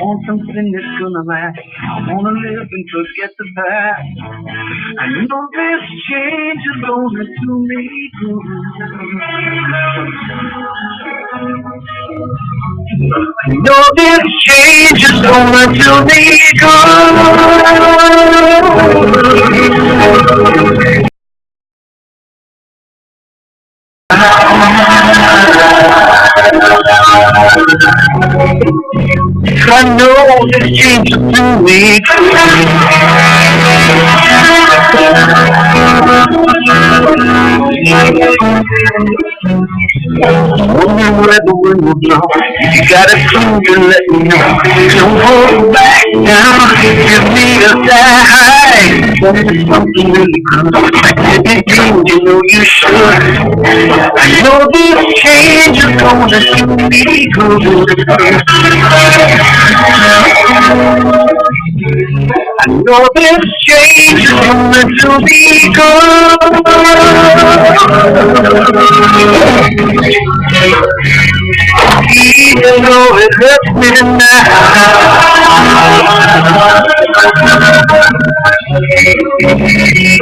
want something that's gonna last. I wanna live and forget the past. I know this change is gonna do me good. I know this change is gonna do me good. I know this change will do me wonder where the wind will blow. If you got a clue, you let me know. Don't hold back now. Give me a sign. There's something really good. If you do, you know you should. I know this change is gonna do me good. I know this change is gonna do me good. Even though it hurts me tonight,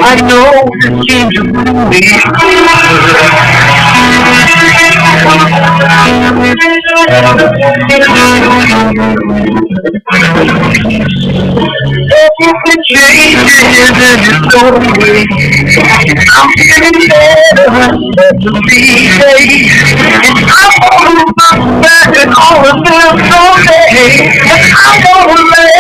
I know this change will do me everything changes and it's so weak. I'm getting better every day. And I'm gonna look back at all of them someday. And I'm gonna let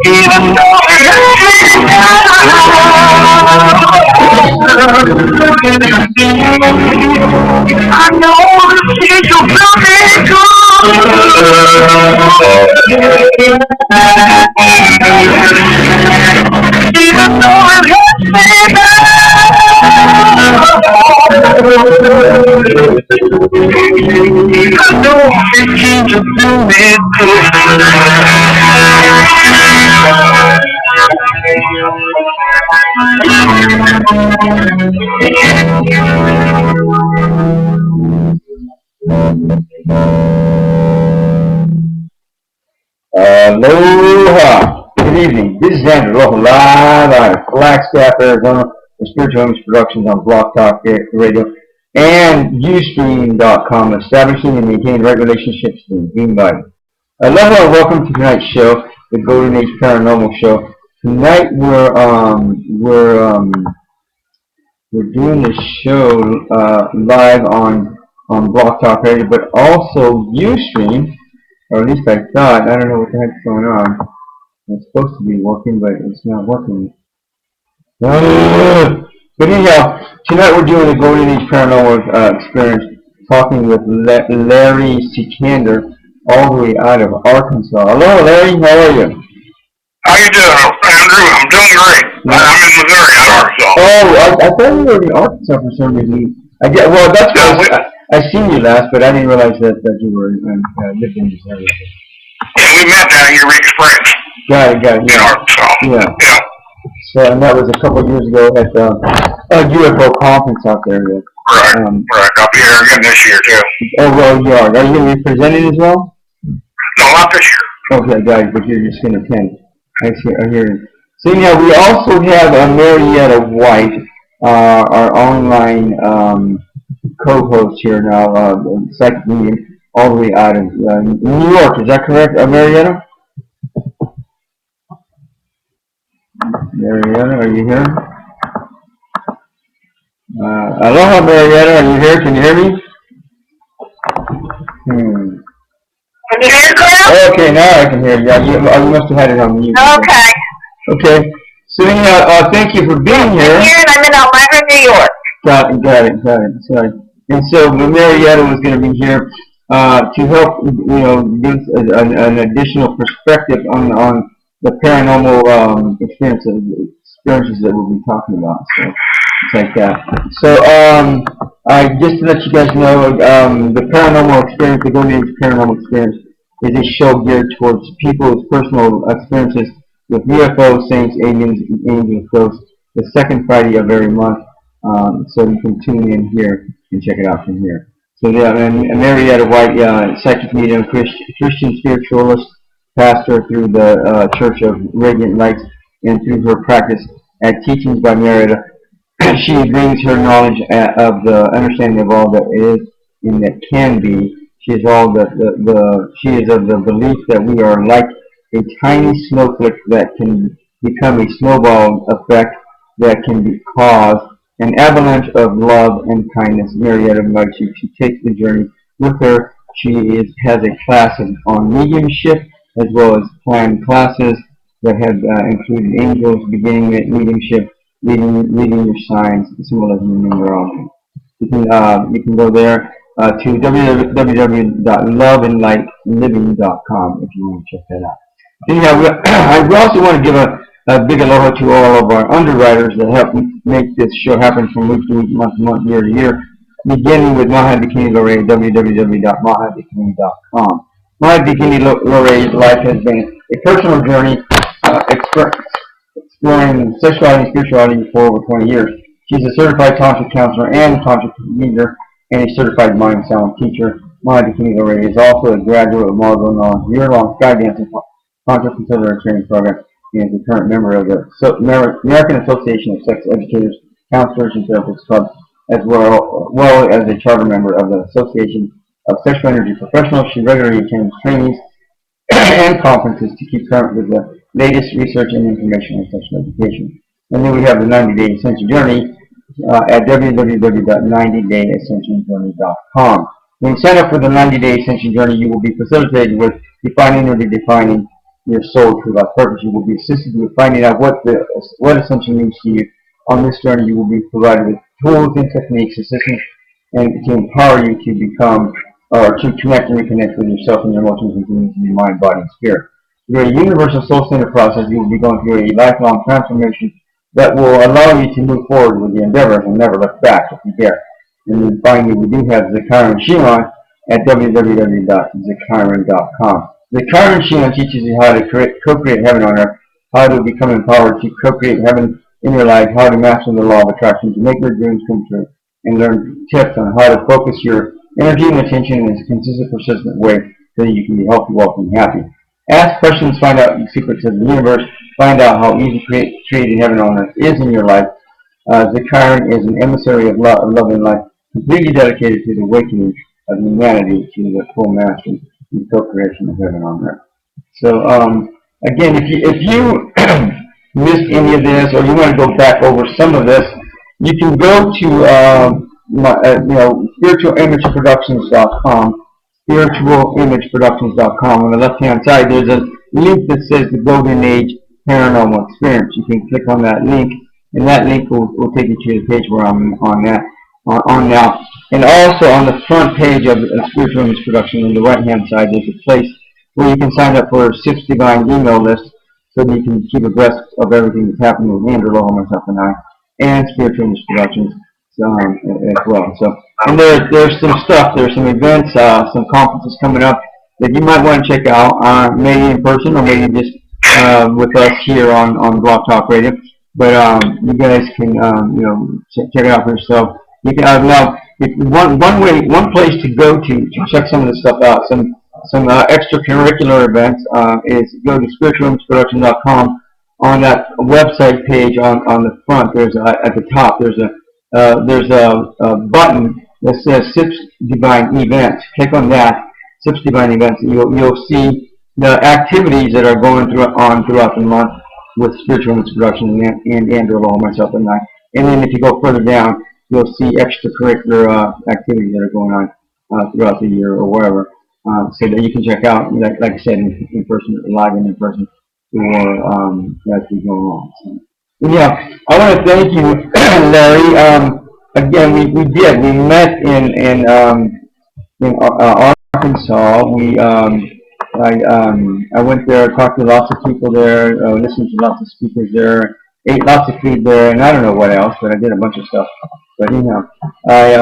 even though it hurts me I know the future will be good. Even though it hurts me I know the future will be good. Aloha. Good evening. This is Andrew Aloha live out of Flagstaff, Arizona, for Spiritual Image Productions on Block Talk Radio and Ustream.com, establishing and maintaining right relationships in Green Body. Aloha, welcome to tonight's show, the Golden Age Paranormal Show. Tonight we're doing this show live on Block Talk Radio, but also Ustream, or at least I thought. I don't know what the heck's going on. It's supposed to be working, but it's not working. But anyhow, tonight we're doing the Golden Age Paranormal Experience, talking with Larry Cekander, all the way out of Arkansas. Hello, Larry. How are you? How you doing, Andrew? I'm doing great. I'm in Missouri, not Arkansas. Oh, I thought you were in Arkansas for some reason. Well, that's why I seen you last, but I didn't realize that you were lived in Missouri. Yeah, we met down here, Rick Springs. Got it. In Arkansas. Yeah. So, and that was a couple of years ago at the UFO conference out there. Right. I'll be here again this year, too. Oh, well, you are. Are you going to be presenting as well? No, not this year. Okay, got it, but you're just going to attend. I hear you. So, yeah, we also have Marietta White, our online co-host here now, psychic medium, all the way out of New York. Is that correct, Marietta? Marietta, are you here? Aloha, Marietta, are you here? Can you hear me? Can you hear, Cliff? Okay, now I can hear you. You must have had it on mute. Okay. Okay. So anyhow, thank you for being here. I'm here and I'm in Elmira, New York. Got it. Sorry. And so Marietta was going to be here to help, give an additional perspective on the paranormal experiences that we'll be talking about. So it's like that. So just to let you guys know, the paranormal experience, the Golden Age Paranormal Experience, is a show geared towards people's personal experiences with UFO, saints, aliens, angels, ghosts, the second Friday of every month. So you can tune in here and check it out from here. So yeah, and Marietta White, psychic medium, Christian spiritualist, pastor through the Church of Radiant Lights, and through her practice at Teachings by Marietta, she brings her knowledge of the understanding of all that is and that can be. She is all she is of the belief that we are like a tiny snowflake that can become a snowball effect that can be caused an avalanche of love and kindness. Marietta invites you to take the journey with her. Has a class on mediumship as well as planned classes that have included angels, beginning at mediumship, reading your signs, symbolism, and numerology. You can go there to www.loveandlightliving.com if you want to check that out. Anyhow, we also want to give a big aloha to all of our underwriters that help make this show happen from week to week, month to month, year to year, beginning with Maha Bikini Lore, www.mahabikini.com. Maha Bikini Lore's life has been a personal journey exploring sexuality and spirituality for over 20 years. She's a certified tantric counselor and tantric leader and a certified mind sound teacher. Maha Bikini Lore is also a graduate of Margot Nall's year-long Skydance and Tantra Facilitator Training Program and is a current member of the American Association of Sex Educators, Counselors, and Therapists Club, as well as a charter member of the Association of Sexual Energy Professionals. She regularly attends trainings and conferences to keep current with the latest research and information on sexual education. And then we have the 90-Day Ascension Journey at www.90dayascensionjourney.com. When you sign up for the 90-Day Ascension Journey, you will be facilitated with defining or redefining your soul true life purpose. You will be assisted with finding out what ascension means to you. On this journey, you will be provided with tools and techniques, assistance, and to empower you to become or to connect and reconnect with yourself and your emotions and feelings in your mind, body, and spirit. Through a universal soul-centered process, you will be going through a lifelong transformation that will allow you to move forward with the endeavor and never look back if you dare. And then finally, we do have Cekander Shion at www.cekander.com. Cekander Shion teaches you how to co-create heaven on earth, how to become empowered to co-create heaven in your life, how to master the law of attraction, to make your dreams come true, and learn tips on how to focus your energy and attention in a consistent, persistent way so that you can be healthy, wealthy, and happy. Ask questions, find out the secrets of the universe, find out how easy creating heaven on earth is in your life. Cekander is an emissary of love and life, completely dedicated to the awakening of humanity to the full mastery and co-creation of heaven on earth. So, again, if you missed any of this, or you want to go back over some of this, you can go to spiritualimageproductions.com, spiritualimageproductions.com. On the left-hand side, there's a link that says the Golden Age Paranormal Experience. You can click on that link, and that link will take you to the page where I'm on now. And also on the front page of Spiritual Image Production, on the right-hand side, there's a place where you can sign up for a Six Divine email list so that you can keep abreast of everything that's happening with Andrew, Aloha, myself, and I, and Spiritual Image Productions as well. So, and there's some stuff, there's some events, some conferences coming up that you might want to check out, maybe in person or maybe just with us here on Blog Talk Radio. But you guys can check it out for yourself. You can now one place to go to check some of this stuff out. Some extracurricular events is go to spiritualimageproduction.com. On that website page on the front, there's at the top there's a button that says Six Divine Events. Click on that, Six Divine Events, and you'll see the activities that are going throughout the month with Spiritual Image Production and Andrew, Aloha, myself, and I. And then if you go further down, you'll see extracurricular activities that are going on throughout the year or wherever, so that you can check out, like I said, in person, live and in person, or as we go along. So, yeah, I want to thank you, Larry. Again, we met in Arkansas. I went there, talked to lots of people there, listened to lots of speakers there, ate lots of food there, and I don't know what else, but I did a bunch of stuff. But anyhow, I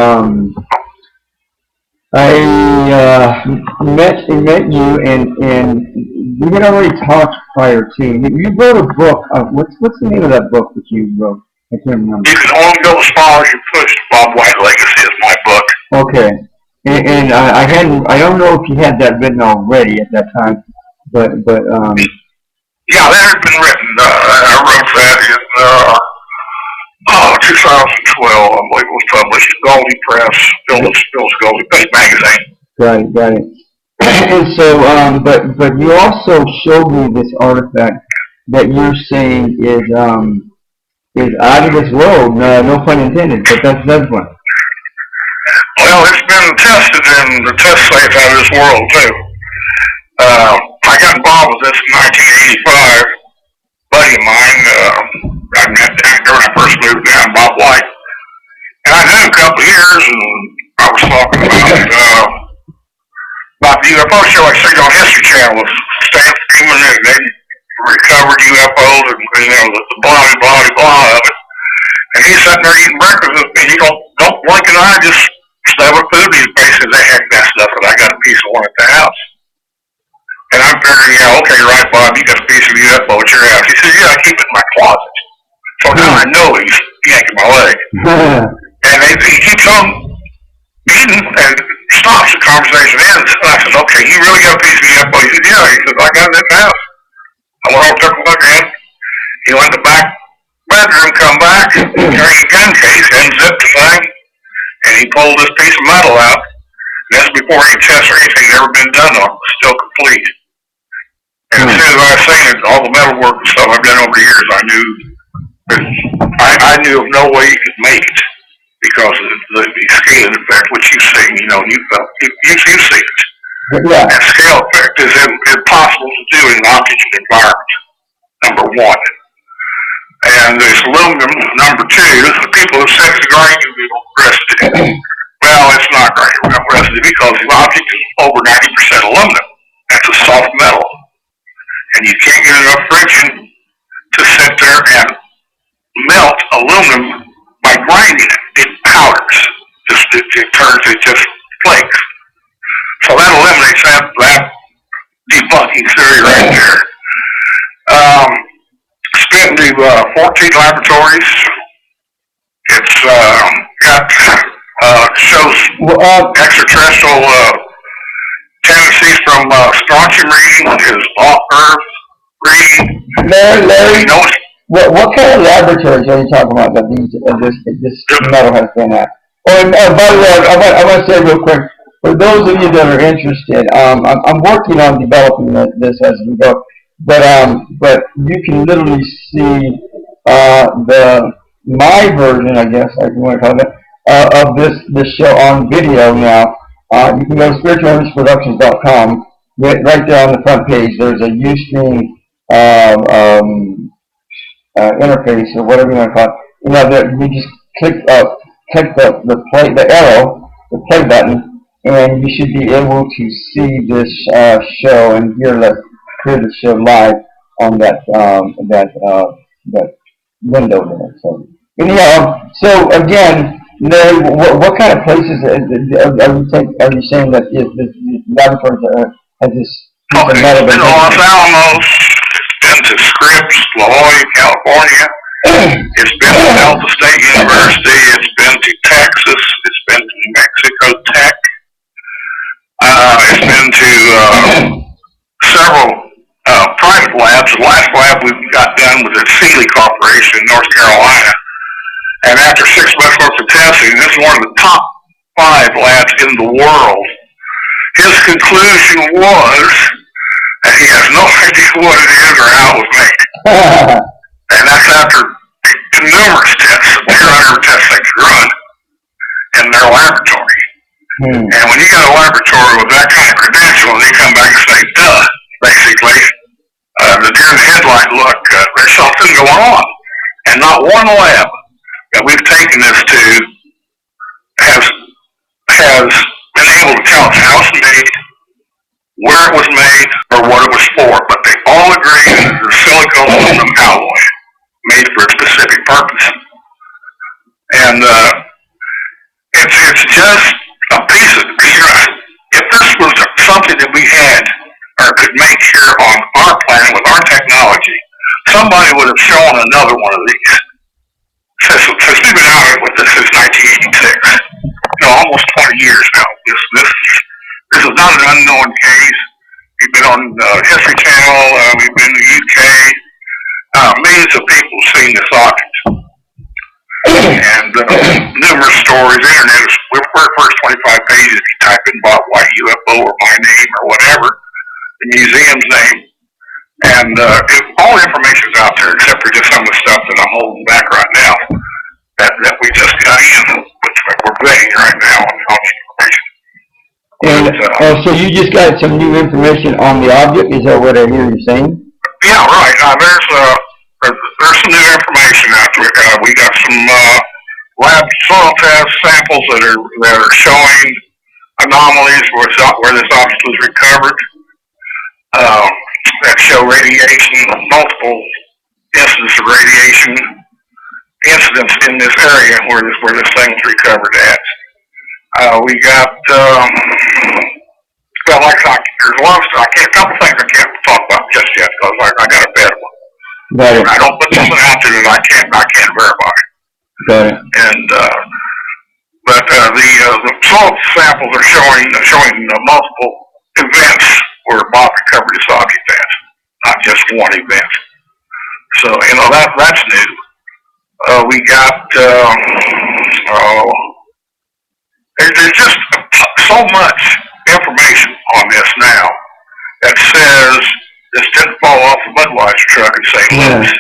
met you, and we had already talked prior to. You wrote a book. What's the name of that book that you wrote? I can't remember. You can only go as far as you push. Bob White Legacy is my book. Okay. And I don't know if you had that written already at that time, but Yeah, that had been written. I wrote that in 2012. I believe it was published. Goldie Press, Phil's Goldie Big Magazine. got it. And so, but you also showed me this artifact that you're saying is out of this world. No pun intended, but that's one. Well, it's been tested in the test sites out of this world too. I got involved with this in 1985. Buddy of mine, I met down here when I first moved down, Bob White. And I knew him a couple of years, and I was talking about the UFO show I seen on History Channel with Stan Freeman, and they recovered UFOs and the blah of it. And he's sitting there eating breakfast with me. He don't blink an eye, just stab a food in his face and say, heck, that's nothing. I got a piece of one at the house. And I'm figuring, yeah, okay, right, Bob, you got a piece of UFO at your house. He says, yeah, I keep it in my closet. So now I know he's yanking my leg. And he keeps on eating and stops, the conversation ends. And I said, okay, you really got a piece of UFO? He said, yeah. He says, I got it in the house. I went over, took a look at it. He went to the back bedroom, come back, carrying a gun case, unzipped the thing, and he pulled this piece of metal out. And that's before any tests or anything had ever been done on it. It was still complete. And as soon as I seen it, all the metal work and stuff I've done over the years, I knew of no way you could make it because of the scale effect, which you've seen, you've seen it. Yeah. That scale effect is impossible to do in an oxygen environment, number one. And this aluminum, number two, the people who said it's going to be arrested. Well, it's not going to be arrested because the object is over 90% aluminum. That's a soft metal. And you can't get enough friction to sit there and melt aluminum by grinding it. It powders. It turns, it just flakes. So that eliminates that debunking theory right there. Spent to 14 laboratories. It's got shows extraterrestrial tendencies from strontium reading, is off-Earth reading. Larry, what kind of laboratories are you talking about that this metal has been at? Oh, by the way, I want to say real quick, for those of you that are interested, I'm working on developing this as we go, but you can literally see my version, I guess, like you want to call it, of this show on video now. You can go to spiritualimitsproductions.com. Right there on the front page, there's a Ustream interface or whatever you want to call it. That you just click the arrow, the play button, and you should be able to see this show and hear the show live on that window there. So anyhow, so again, Larry, what kind of places are you saying that this laboratory has this piece of metal? It's been to Los Alamos. It's been to Scripps, La Jolla, California. It's been to Delta State University. It's been to Texas. It's been to New Mexico Tech. It's been to several private labs. The last lab we got done was at Sealy Corporation in North Carolina. And after 6 months worth of testing, this is one of the top 5 labs in the world. His conclusion was that he has no idea what it is or how it was made. And that's after numerous tests, peer-under tests they could run in their laboratory. And when you got a laboratory with that kind of credential and they come back and say, duh, basically, the deer in the headlight look, there's something going on. And not one lab that we've taken this to has been able to tell us how it's made, where it was made, or what it was for. But they all agree that it's a silicone aluminum alloy made for a specific purpose. And it's just a piece of, if this was something that we had or could make here on our planet with our technology, somebody would have shown another one of these. since we've been out with this since 1986, almost 20 years now. This is not an unknown case. We've been on History Channel. We've been in the UK. Millions of people have seen this object, and numerous stories. The internet is we're first 25 pages. If you type in Bob White UFO or my name or whatever, the museum's name, and all the information's out there except for just some of the stuff that I'm holding back right now that we just got in, which we're vetting right now on the information. And so you just got some new information on the object? Is that what I hear you saying? Yeah, right. There's some new information out there. We got some lab soil test samples that are showing anomalies where this object was recovered. That show radiation, multiple incidents of radiation incidents in this area where this thing was recovered at. We got well, there's a lot of stuff. A couple things I can't talk about just yet because I got a bad one. Got it. I don't put something out there that I can't verify. Got it. And but the soil samples are showing multiple events where Bob recovered his object at, not just one event. So that's new. We got there's just so much information on this now that says this didn't fall off the Budweiser truck in St. Louis.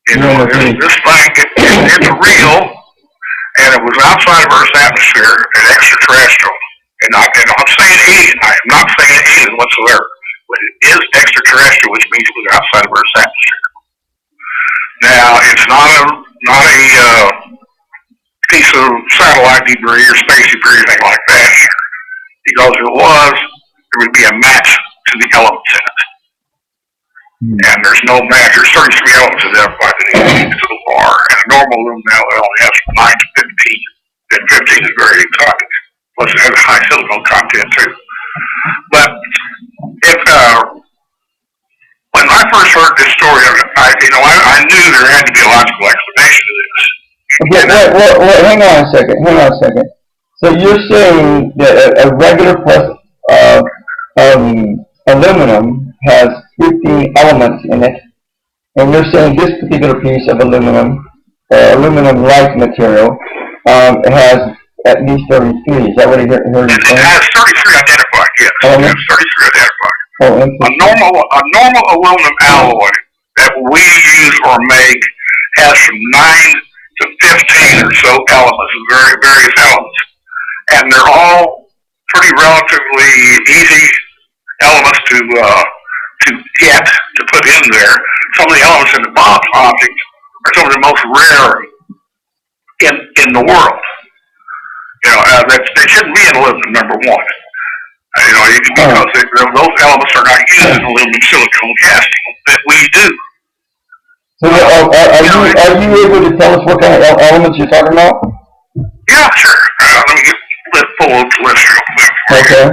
This thing, it's real, and it was outside of Earth's atmosphere and extraterrestrial. And I'm saying alien. I am not saying alien whatsoever, but it is extraterrestrial, which means it was outside of Earth's atmosphere. Now, it's not a piece of satellite debris or space debris or anything like that here. Because if it was, there would be a match to the elements in it. And there's no match. There's 33 elements identified that need to the bar. And a normal aluminum alloy only has from 9 to 15. And 15 is very exotic. Plus it has a high silicone content too. But when I first heard this story, I knew there had to be a logical explanation to this. Okay, well, hang on a second. So you're saying that a regular press of aluminum has 15 elements in it, and you're saying this particular piece of aluminum-like material, has at least 33. Is that what I heard you saying? It has 33 identified, yes. It has 33 identified. Oh, a normal aluminum alloy that we use or make has from 9 to 15 or so elements, various elements. And they're all pretty relatively easy elements to get, to put in there. Some of the elements in the Bob's object are some of the most rare in the world. They shouldn't be in aluminum, number one. Because those elements are not used in aluminum silicone casting that we do. So are you able to tell us what kind of elements you're talking about? Yeah, sure. Let me pull up the list real quick. Okay.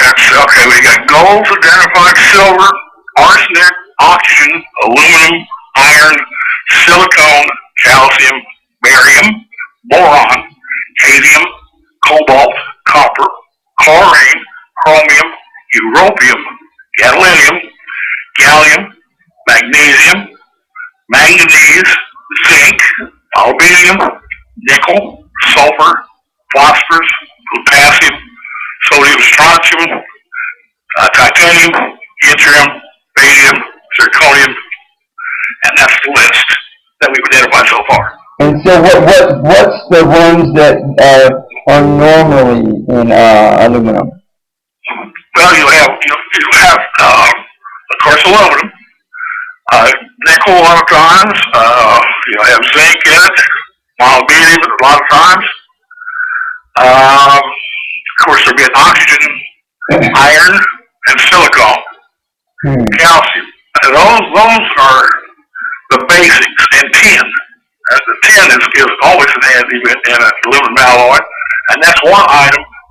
Let's see. Okay, we got gold, identified silver, arsenic, oxygen, aluminum, iron, silicone, calcium, barium, boron, cadmium, cobalt, copper, chlorine, chromium, europium, gadolinium, gallium, magnesium, manganese, zinc, aluminium, nickel, sulfur, phosphorus, potassium, sodium strontium, titanium, yttrium, radium, zirconium, and that's the list that we've identified so far. And so what's the ones that are normally in aluminum? Well, you have of course, aluminum, nickel a lot of times, you have zinc in it, molybdenum a lot of times. Of course, there'll be an oxygen, iron, and silicone, calcium. Those are the basics, and tin. The tin is always an additive in an aluminum alloy, and that's one item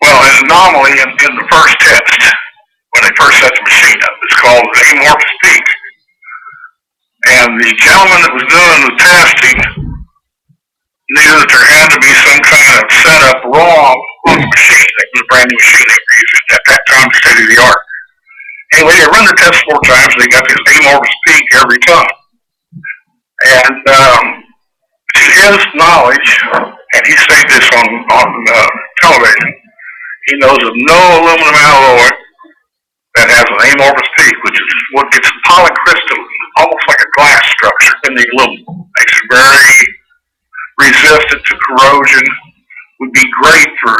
Well, an anomaly in the first test, when they first set the machine up, it's called an amorphous peak. And the gentleman that was doing the testing knew that there had to be some kind of setup wrong on the machine. It was a brand new machine they were using at that time, state of the art. Anyway, they run the test 4 times, and they got this amorphous peak every time. And to his knowledge, and he said this on television, he knows of no aluminum alloy that has an amorphous peak, which is what gets polycrystalline, almost like a glass structure in the aluminum. Makes it very resistant to corrosion. Would be great for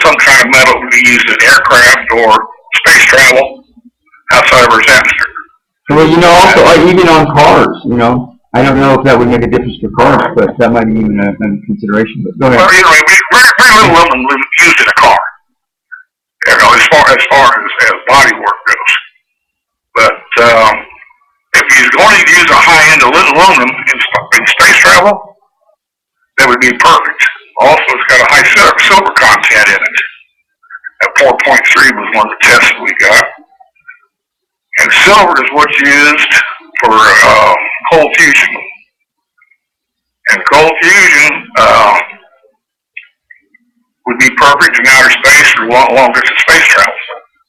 some kind of metal to be used in aircraft or space travel outside of Earth's atmosphere. Well, also, even on cars, I don't know if that would make a difference for cars, but that might be even a consideration. But go ahead. Well, very little aluminum used in a car. As far as body work goes. But if he's going to use a high-end aluminum in space travel, that would be perfect. Also, it's got a high silver content in it. At 4.3 was one of the tests we got. And silver is what's used for cold fusion. And cold fusion would be perfect in outer space for long distance space travel.